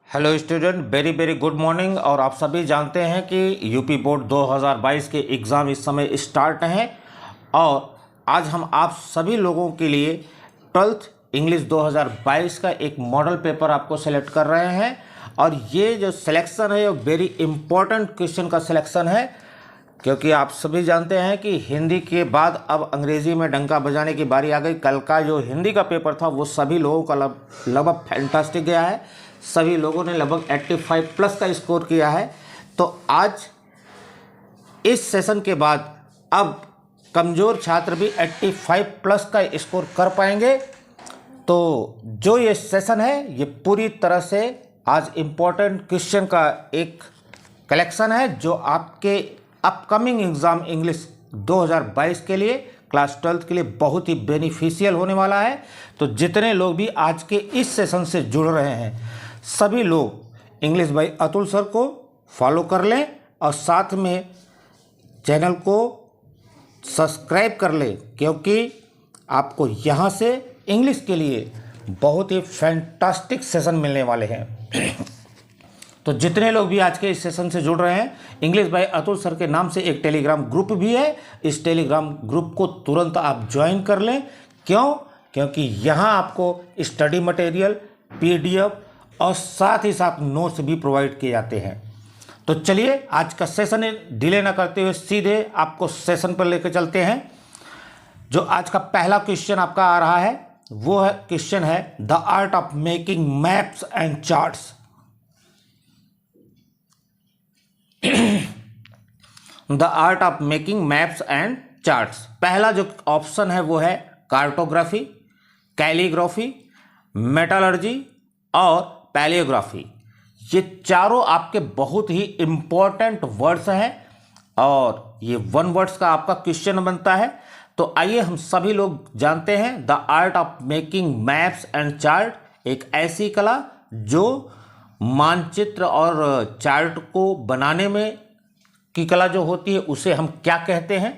Hello student, very very good morning. और आप सभी जानते हैं कि यूपी बोर्ड 2022 के एग्ज़ाम इस समय स्टार्ट हैं और आज हम आप सभी लोगों के लिए 12th इंग्लिश 2022 का एक मॉडल पेपर आपको सेलेक्ट कर रहे हैं। और ये जो सिलेक्शन है वो वेरी इंपॉर्टेंट क्वेश्चन का सिलेक्शन है, क्योंकि आप सभी जानते हैं कि हिंदी के बाद अब अंग्रेज़ी में डंका बजाने की बारी आ गई। कल का जो हिंदी का पेपर था वो सभी लोगों का लगभग फैंटास्टिक गया है। सभी लोगों ने लगभग 85 प्लस का स्कोर किया है। तो आज इस सेशन के बाद अब कमज़ोर छात्र भी 85 प्लस का स्कोर कर पाएंगे। तो जो ये सेशन है ये पूरी तरह से आज इम्पोर्टेंट क्वेश्चन का एक कलेक्शन है जो आपके अपकमिंग एग्ज़ाम इंग्लिश 2022 के लिए क्लास 12th के लिए बहुत ही बेनिफिशियल होने वाला है। तो जितने लोग भी आज के इस सेशन से जुड़ रहे हैं सभी लोग इंग्लिश बाय अतुल सर को फॉलो कर लें और साथ में चैनल को सब्सक्राइब कर लें, क्योंकि आपको यहाँ से इंग्लिश के लिए बहुत ही फैंटास्टिक सेशन मिलने वाले हैं। तो जितने लोग भी आज के इस सेशन से जुड़ रहे हैं, इंग्लिश बाय अतुल सर के नाम से एक टेलीग्राम ग्रुप भी है। इस टेलीग्राम ग्रुप को तुरंत आप ज्वाइन कर लें। क्यों? क्योंकि यहाँ आपको स्टडी मटेरियल, पीडीएफ और साथ ही साथ नोट्स भी प्रोवाइड किए जाते हैं। तो चलिए आज का सेशन डिले ना करते हुए सीधे आपको सेशन पर लेकर चलते हैं। जो आज का पहला क्वेश्चन आपका आ रहा है वो है क्वेश्चन है the art of making maps and charts. The art of making maps and charts. पहला जो ऑप्शन है वो है कार्टोग्राफी, कैलीग्राफी, मेटलर्जी और पैलियोग्राफी। ये चारों आपके बहुत ही इम्पोर्टेंट वर्ड्स हैं और ये वन वर्ड्स का आपका क्वेश्चन बनता है। तो आइए हम सभी लोग जानते हैं the art of making maps and chart एक ऐसी कला जो मानचित्र और चार्ट को बनाने में की कला जो होती है उसे हम क्या कहते हैं।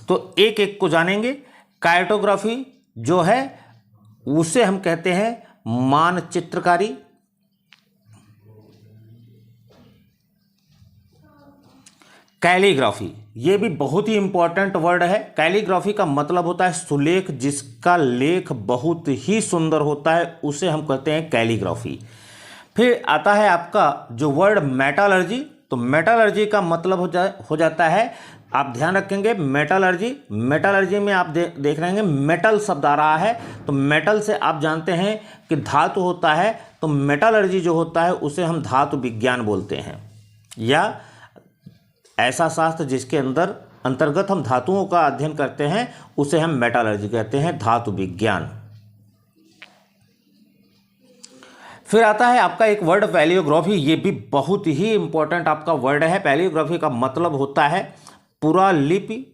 तो एक एक को जानेंगे। कार्टोग्राफी जो है उसे हम कहते हैं मानचित्रकारी। कैलीग्राफी ये भी बहुत ही इंपॉर्टेंट वर्ड है। कैलीग्राफी का मतलब होता है सुलेख, जिसका लेख बहुत ही सुंदर होता है उसे हम कहते हैं कैलीग्राफी। फिर आता है आपका जो वर्ड मेटलर्जी। तो मेटलर्जी का मतलब हो जाता है, आप ध्यान रखेंगे मेटलर्जी में आप देख रहे हैं मेटल शब्द आ रहा है। तो मेटल से आप जानते हैं कि धातु होता है। तो मेटलर्जी जो होता है उसे हम धातु विज्ञान बोलते हैं, या ऐसा शास्त्र जिसके अंतर्गत हम धातुओं का अध्ययन करते हैं उसे हम मेटलर्जी कहते हैं, धातु विज्ञान। फिर आता है आपका एक वर्ड पैलियोग्राफी। ये भी बहुत ही इंपॉर्टेंट आपका वर्ड है। पैलियोग्राफी का मतलब होता है पुरालिपि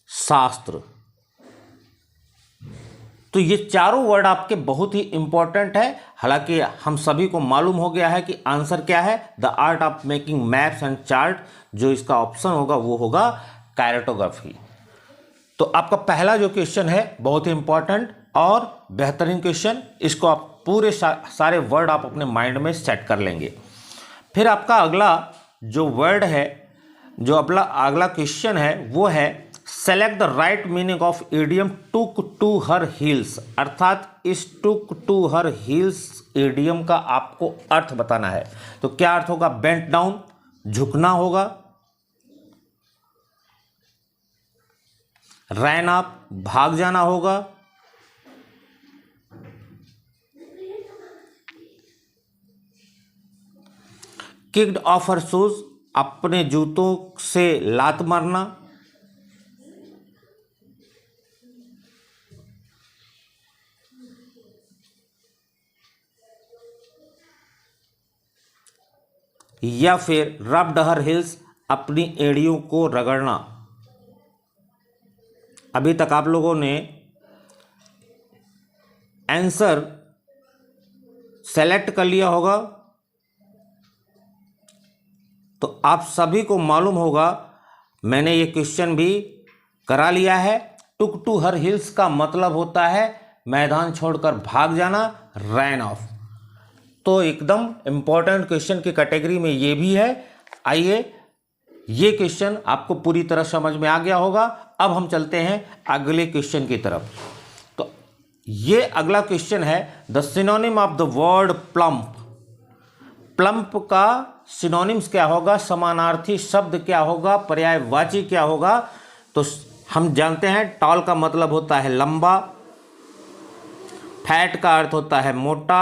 शास्त्र। तो ये चारों वर्ड आपके बहुत ही इंपॉर्टेंट है। हालांकि हम सभी को मालूम हो गया है कि आंसर क्या है, the art of making maps and chart. जो इसका ऑप्शन होगा वो होगा कार्टोग्राफी। तो आपका पहला जो क्वेश्चन है बहुत ही इंपॉर्टेंट और बेहतरीन क्वेश्चन, इसको आप पूरे सारे वर्ड आप अपने माइंड में सेट कर लेंगे। फिर आपका अगला जो वर्ड है, जो अपना अगला क्वेश्चन है वो है select the right meaning of idiom took to her heels. अर्थात इस took to her heels idiom का आपको अर्थ बताना है। तो क्या अर्थ होगा? बेंट डाउन, झुकना होगा, रैन अप, भाग जाना होगा, किक्ड ऑफ हर शूज, अपने जूतों से लात मारना, या फिर रब्ड हर हिल्स, अपनी एड़ियों को रगड़ना। अभी तक आप लोगों ने आंसर सेलेक्ट कर लिया होगा। तो आप सभी को मालूम होगा, मैंने ये क्वेश्चन भी करा लिया है। टुक टू हर हिल्स का मतलब होता है मैदान छोड़कर भाग जाना। Ran off. तो एकदम इम्पॉर्टेंट क्वेश्चन की कैटेगरी में ये भी है। आइए, ये क्वेश्चन आपको पूरी तरह समझ में आ गया होगा। अब हम चलते हैं अगले क्वेश्चन की तरफ। तो ये अगला क्वेश्चन है, the synonym of the word plump. Plump का सिनोनिम्स क्या होगा, समानार्थी शब्द क्या होगा, पर्यायवाची क्या होगा। तो हम जानते हैं टॉल का मतलब होता है लंबा, फैट का अर्थ होता है मोटा,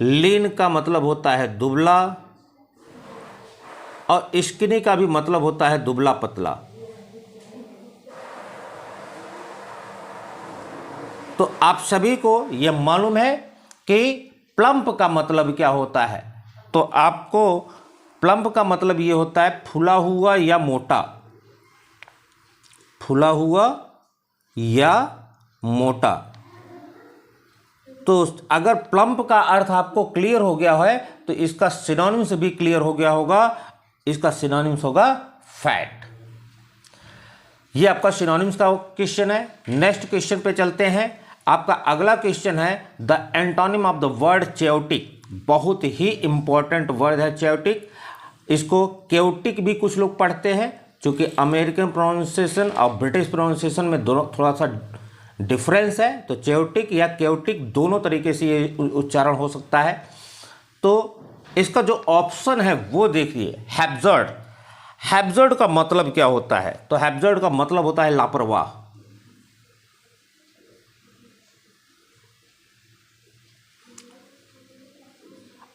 लीन का मतलब होता है दुबला, और स्किनी का भी मतलब होता है दुबला पतला। तो आप सभी को यह मालूम है कि प्लम्प का मतलब क्या होता है। तो आपको प्लम्प का मतलब ये होता है फूला हुआ या मोटा, फूला हुआ या मोटा। तो अगर प्लम्प का अर्थ आपको क्लियर हो गया है तो इसका सिनोनिम्स भी क्लियर हो गया होगा। इसका सिनोनिम्स होगा फैट। ये आपका सिनोनिम्स का क्वेश्चन है। नेक्स्ट क्वेश्चन पे चलते हैं। आपका अगला क्वेश्चन है, the antonym of the word chaotic. बहुत ही इंपॉर्टेंट वर्ड है चेयोटिक। इसको केओटिक भी कुछ लोग पढ़ते हैं, क्योंकि अमेरिकन प्रोनाउंसिएशन और ब्रिटिश प्रोनाउंसिएशन में दोनों थोड़ा सा डिफरेंस है। तो चेयोटिक या केओटिक दोनों तरीके से ये उच्चारण हो सकता है। तो इसका जो ऑप्शन है वो देखिए, हैब्जर्ड। हैब्जर्ड का मतलब क्या होता है, तो हैब्जर्ड का मतलब होता है लापरवाह।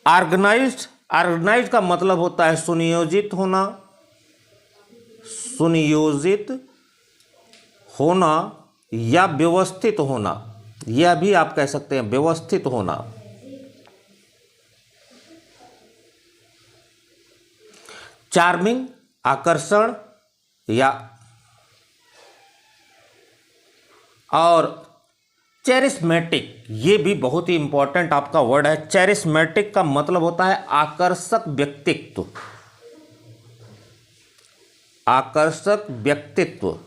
ऑर्गेनाइज्ड, ऑर्गेनाइज्ड का मतलब होता है सुनियोजित होना, सुनियोजित होना या व्यवस्थित होना। यह भी आप कह सकते हैं व्यवस्थित होना। चार्मिंग, आकर्षण या, और चेरिस्मेटिक, ये भी बहुत ही इंपॉर्टेंट आपका वर्ड है। चेरिस्मेटिक का मतलब होता है आकर्षक व्यक्तित्व, आकर्षक व्यक्तित्व।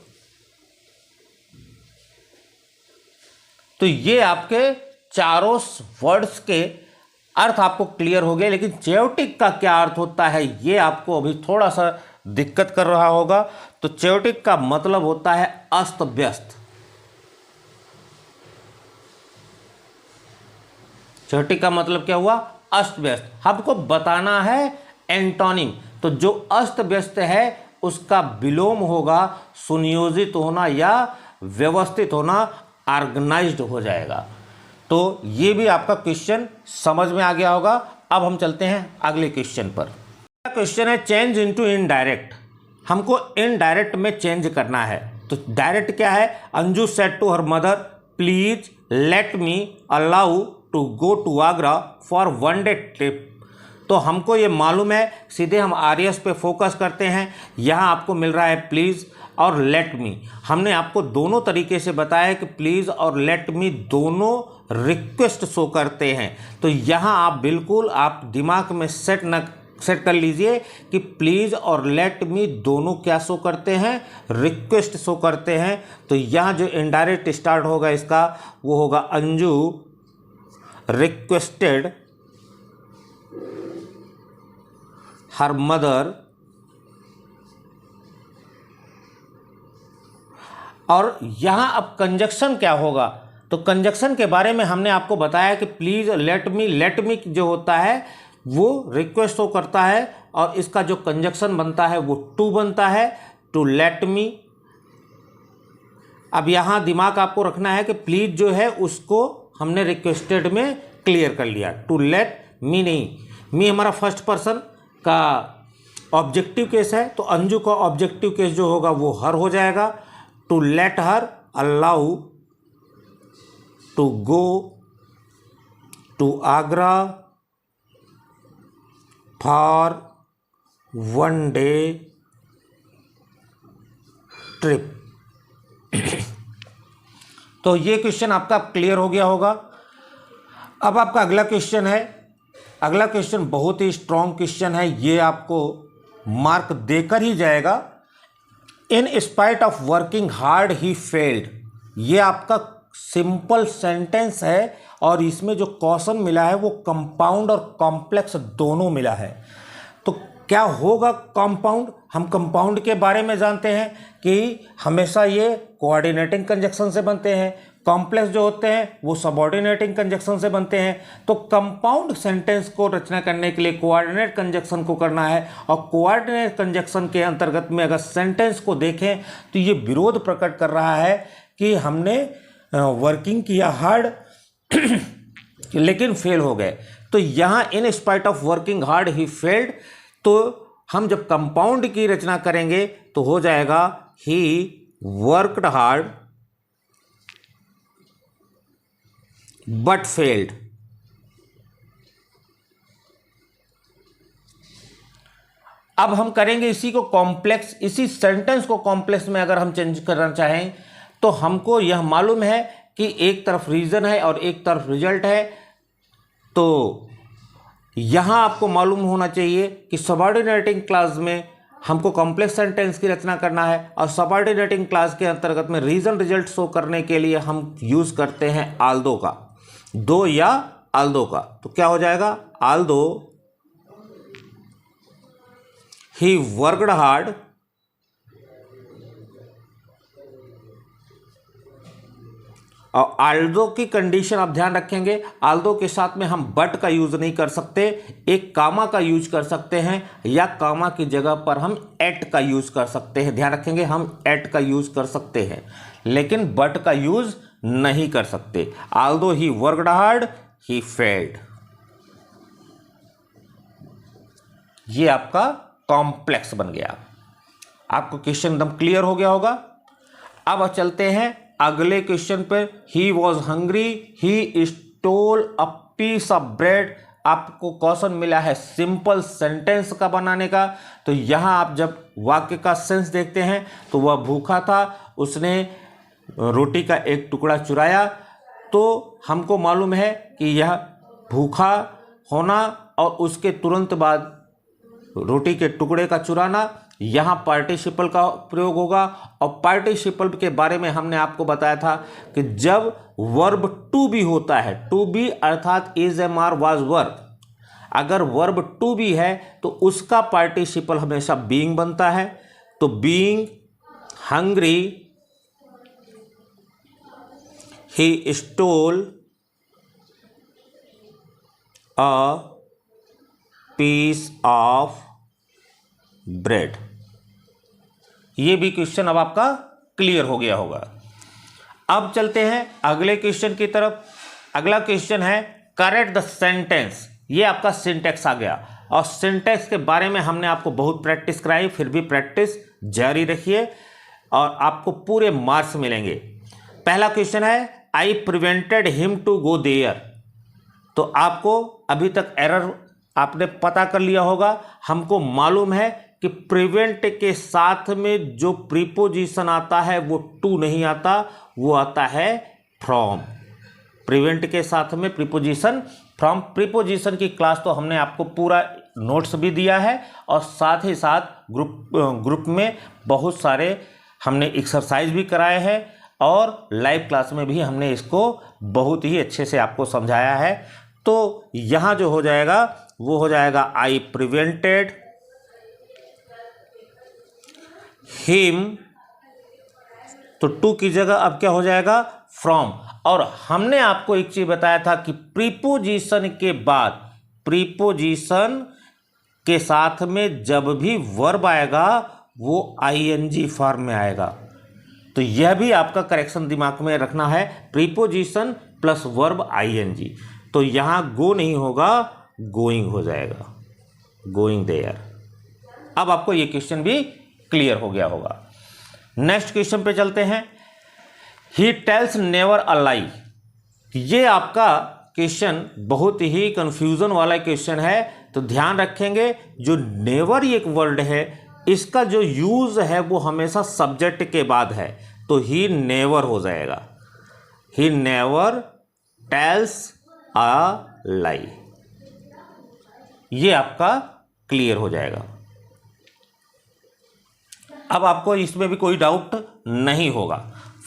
तो ये आपके चारों वर्ड्स के अर्थ आपको क्लियर हो गए, लेकिन चेयोटिक का क्या अर्थ होता है ये आपको अभी थोड़ा सा दिक्कत कर रहा होगा। तो चेयोटिक का मतलब होता है अस्त व्यस्त। चेयोटिक का मतलब क्या हुआ, अस्त व्यस्त। हमको बताना है एंटोनिम। तो जो अस्त व्यस्त है उसका विलोम होगा सुनियोजित होना या व्यवस्थित होना, ऑर्गेनाइज्ड हो जाएगा। तो ये भी आपका क्वेश्चन समझ में आ गया होगा। अब हम चलते हैं अगले क्वेश्चन पर। क्वेश्चन है चेंज इनटू इनडायरेक्ट। हमको इनडायरेक्ट में चेंज करना है। तो डायरेक्ट क्या है, Anju said to her mother please let me allow to go to Agra for one day trip. तो हमको ये मालूम है, सीधे हम आरएस पे फोकस करते हैं। यहाँ आपको मिल रहा है प्लीज़ और लेट मी। हमने आपको दोनों तरीके से बताया कि प्लीज़ और लेट मी दोनों रिक्वेस्ट शो करते हैं। तो यहाँ आप बिल्कुल आप दिमाग में सेट कर लीजिए कि प्लीज़ और लेट मी दोनों क्या शो करते हैं, रिक्वेस्ट शो करते हैं। तो यहाँ जो इनडायरेक्ट स्टार्ट होगा इसका वो होगा अंजू रिक्वेस्टेड हर मदर, और यहाँ अब कंजक्शन क्या होगा। तो कंजक्शन के बारे में हमने आपको बताया कि प्लीज़ लेट मी जो होता है वो रिक्वेस्ट शो करता है, और इसका जो कंजक्शन बनता है वो टू बनता है, टू लेट मी। अब यहाँ दिमाग आपको रखना है कि प्लीज़ जो है उसको हमने रिक्वेस्टेड में क्लियर कर लिया, टू लेट मी नहीं। मी हमारा फर्स्ट पर्सन का ऑब्जेक्टिव केस है, तो अंजू का ऑब्जेक्टिव केस जो होगा वो हर हो जाएगा। To let her allow to go to Agra for one day trip. तो ये क्वेश्चन आपका क्लियर हो गया होगा। अब आपका अगला क्वेश्चन है। अगला क्वेश्चन बहुत ही स्ट्रॉन्ग क्वेश्चन है, ये आपको मार्क देकर ही जाएगा। In spite of working hard he failed. ये आपका सिंपल सेंटेंस है और इसमें जो क्वेश्चन मिला है वो कंपाउंड और कॉम्प्लेक्स दोनों मिला है। तो क्या होगा कंपाउंड? हम कंपाउंड के बारे में जानते हैं कि हमेशा ये कोऑर्डिनेटिंग कंजक्शन से बनते हैं, कॉम्प्लेक्स जो होते हैं वो सबऑर्डिनेटिंग कंजक्शन से बनते हैं। तो कंपाउंड सेंटेंस को रचना करने के लिए कोऑर्डिनेट कंजक्शन को करना है, और कोऑर्डिनेट कंजक्शन के अंतर्गत में अगर सेंटेंस को देखें तो ये विरोध प्रकट कर रहा है कि हमने वर्किंग किया हार्ड लेकिन फेल हो गए। तो यहाँ in spite of working hard he failed, तो हम जब कंपाउंड की रचना करेंगे तो हो जाएगा he worked hard but failed. अब हम करेंगे इसी को कॉम्प्लेक्स, इसी सेंटेंस को कॉम्प्लेक्स में अगर हम चेंज करना चाहें तो हमको यह मालूम है कि एक तरफ रीजन है और एक तरफ रिजल्ट है। तो यहां आपको मालूम होना चाहिए कि सबऑर्डिनेटिंग क्लास में हमको कॉम्प्लेक्स सेंटेंस की रचना करना है, और सबऑर्डिनेटिंग क्लास के अंतर्गत में रीजन रिजल्ट शो करने के लिए हम यूज करते हैं आल्दो का, दो या आल्दो का। तो क्या हो जाएगा? आल्दो ही वर्कड हार्ड और आल्दो की कंडीशन आप ध्यान रखेंगे, आल्दो के साथ में हम बट का यूज नहीं कर सकते, एक कामा का यूज कर सकते हैं, या कामा की जगह पर हम एट का यूज कर सकते हैं। ध्यान रखेंगे, हम एट का यूज कर सकते हैं लेकिन बट का यूज नहीं कर सकते। Aldous he worked hard he failed, ये आपका कॉम्प्लेक्स बन गया। आपको क्वेश्चन एकदम क्लियर हो गया होगा। अब चलते हैं अगले क्वेश्चन पर। He was hungry he stole a piece of bread. आपको क्वेश्चन मिला है सिंपल सेंटेंस का बनाने का। तो यहां आप जब वाक्य का सेंस देखते हैं तो वह भूखा था, उसने रोटी का एक टुकड़ा चुराया। तो हमको मालूम है कि यह भूखा होना और उसके तुरंत बाद रोटी के टुकड़े का चुराना, यहाँ पार्टिसिपल का प्रयोग होगा। और पार्टिसिपल के बारे में हमने आपको बताया था कि जब वर्ब टू बी होता है, टू बी अर्थात is am are was verb, अगर वर्ब टू बी है तो उसका पार्टिसिपल हमेशा बीइंग बनता है। तो being hungry he stole a piece of bread. ये भी क्वेश्चन अब आपका क्लियर हो गया होगा। अब चलते हैं अगले क्वेश्चन की तरफ। अगला क्वेश्चन है करेक्ट द सेंटेंस। ये आपका सिंटेक्स आ गया, और सिंटेक्स के बारे में हमने आपको बहुत प्रैक्टिस कराई, फिर भी प्रैक्टिस जारी रखिए और आपको पूरे मार्क्स मिलेंगे। पहला क्वेश्चन है I prevented him to go there. तो आपको अभी तक एरर आपने पता कर लिया होगा। हमको मालूम है कि प्रिवेंट के साथ में जो प्रीपोजिशन आता है वो टू नहीं आता, वो आता है फ्रॉम। प्रिवेंट के साथ में प्रीपोजिशन फ्रॉम। प्रीपोजिशन की क्लास तो हमने आपको पूरा नोट्स भी दिया है, और साथ ही साथ ग्रुप में बहुत सारे हमने एक्सरसाइज भी कराए हैं, और लाइव क्लास में भी हमने इसको बहुत ही अच्छे से आपको समझाया है। तो यहाँ जो हो जाएगा वो हो जाएगा आई प्रिवेंटेड हिम, तो टू की जगह अब क्या हो जाएगा? फ्रॉम। और हमने आपको एक चीज बताया था कि प्रीपोजिशन के बाद, प्रीपोजिशन के साथ में जब भी वर्ब आएगा वो आईएनजी फॉर्म में आएगा। तो यह भी आपका करेक्शन दिमाग में रखना है, प्रीपोजिशन प्लस वर्ब आईएनजी। तो यहां गो नहीं होगा, गोइंग हो जाएगा, गोइंग देयर। अब आपको ये क्वेश्चन भी क्लियर हो गया होगा। नेक्स्ट क्वेश्चन पे चलते हैं। ही टेल्स नेवर अ लाई। ये आपका क्वेश्चन बहुत ही कंफ्यूजन वाला क्वेश्चन है। तो ध्यान रखेंगे, जो नेवर एक वर्ड है इसका जो यूज है वो हमेशा सब्जेक्ट के बाद है। तो ही नेवर हो जाएगा, ही नेवर टेल्स अ लाई। ये आपका क्लियर हो जाएगा। अब आपको इसमें भी कोई डाउट नहीं होगा।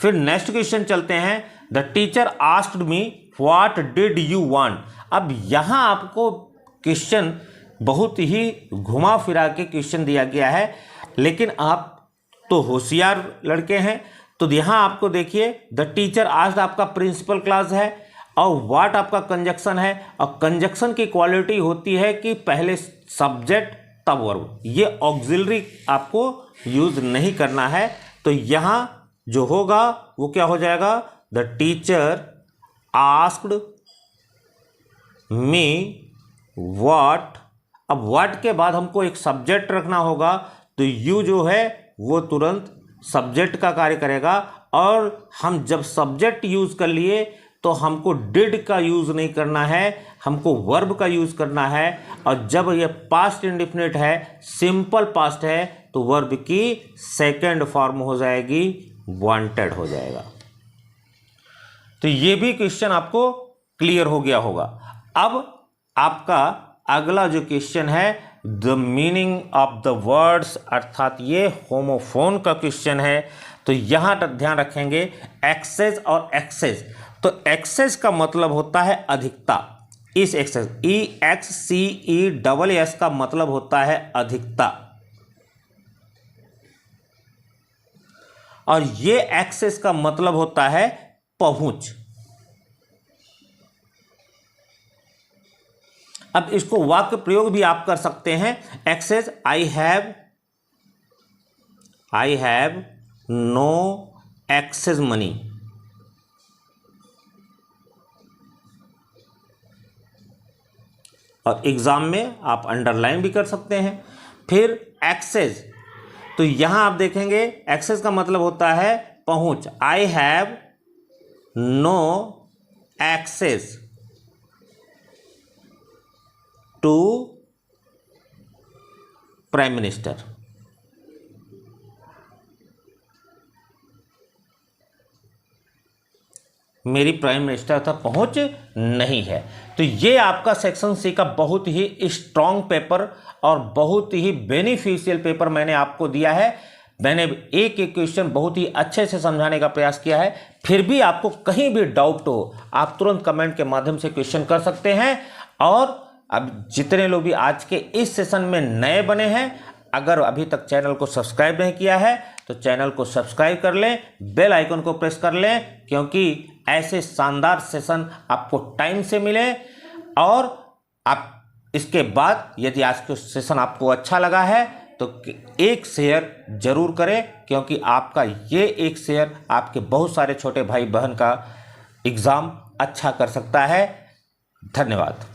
फिर नेक्स्ट क्वेश्चन चलते हैं। The teacher asked me what did you want. अब यहाँ आपको क्वेश्चन बहुत ही घुमा फिरा के क्वेश्चन दिया गया है, लेकिन आप तो होशियार लड़के हैं, तो यहाँ आपको देखिए द टीचर आस्क्ड आपका प्रिंसिपल क्लास है और व्हाट आपका कंजक्शन है, और कंजक्शन की क्वालिटी होती है कि पहले सब्जेक्ट तब वर्ब, ये ऑक्सिलरी आपको यूज नहीं करना है। तो यहाँ जो होगा वो क्या हो जाएगा, the teacher asked me what. अब व्हाट के बाद हमको एक सब्जेक्ट रखना होगा, तो यू जो है वो तुरंत सब्जेक्ट का कार्य करेगा, और हम जब सब्जेक्ट यूज कर लिए तो हमको डिड का यूज नहीं करना है, हमको वर्ब का यूज करना है। और जब ये पास्ट इंडेफिनिट है, सिंपल पास्ट है, तो वर्ब की सेकंड फॉर्म हो जाएगी वांटेड हो जाएगा। तो ये भी क्वेश्चन आपको क्लियर हो गया होगा। अब आपका अगला जो क्वेश्चन है the meaning of the words, अर्थात ये होमोफोन का क्वेश्चन है। तो यहाँ ध्यान रखेंगे एक्सेस और एक्सेस। तो एक्सेस का मतलब होता है अधिकता, इस एक्सेस EXCESS का मतलब होता है अधिकता, और ये एक्सेस का मतलब होता है पहुंच। अब इसको वाक्य प्रयोग भी आप कर सकते हैं। Excess I have no excess money. और एग्जाम में आप अंडरलाइन भी कर सकते हैं। फिर एक्सेस, तो यहां आप देखेंगे एक्सेस का मतलब होता है पहुंच। I have no access to prime minister. मेरी प्राइम मिनिस्टर तक पहुंच नहीं है। तो ये आपका सेक्शन सी का बहुत ही स्ट्रॉन्ग पेपर और बहुत ही बेनिफिशियल पेपर मैंने आपको दिया है। मैंने एक एक क्वेश्चन बहुत ही अच्छे से समझाने का प्रयास किया है। फिर भी आपको कहीं भी डाउट हो, आप तुरंत कमेंट के माध्यम से क्वेश्चन कर सकते हैं। और अब जितने लोग भी आज के इस सेशन में नए बने हैं, अगर अभी तक चैनल को सब्सक्राइब नहीं किया है तो चैनल को सब्सक्राइब कर लें, बेल आइकन को प्रेस कर लें, क्योंकि ऐसे शानदार सेशन आपको टाइम से मिले। और आप इसके बाद यदि आज का सेशन आपको अच्छा लगा है तो एक शेयर जरूर करें, क्योंकि आपका ये एक शेयर आपके बहुत सारे छोटे भाई बहन का एग्ज़ाम अच्छा कर सकता है। धन्यवाद।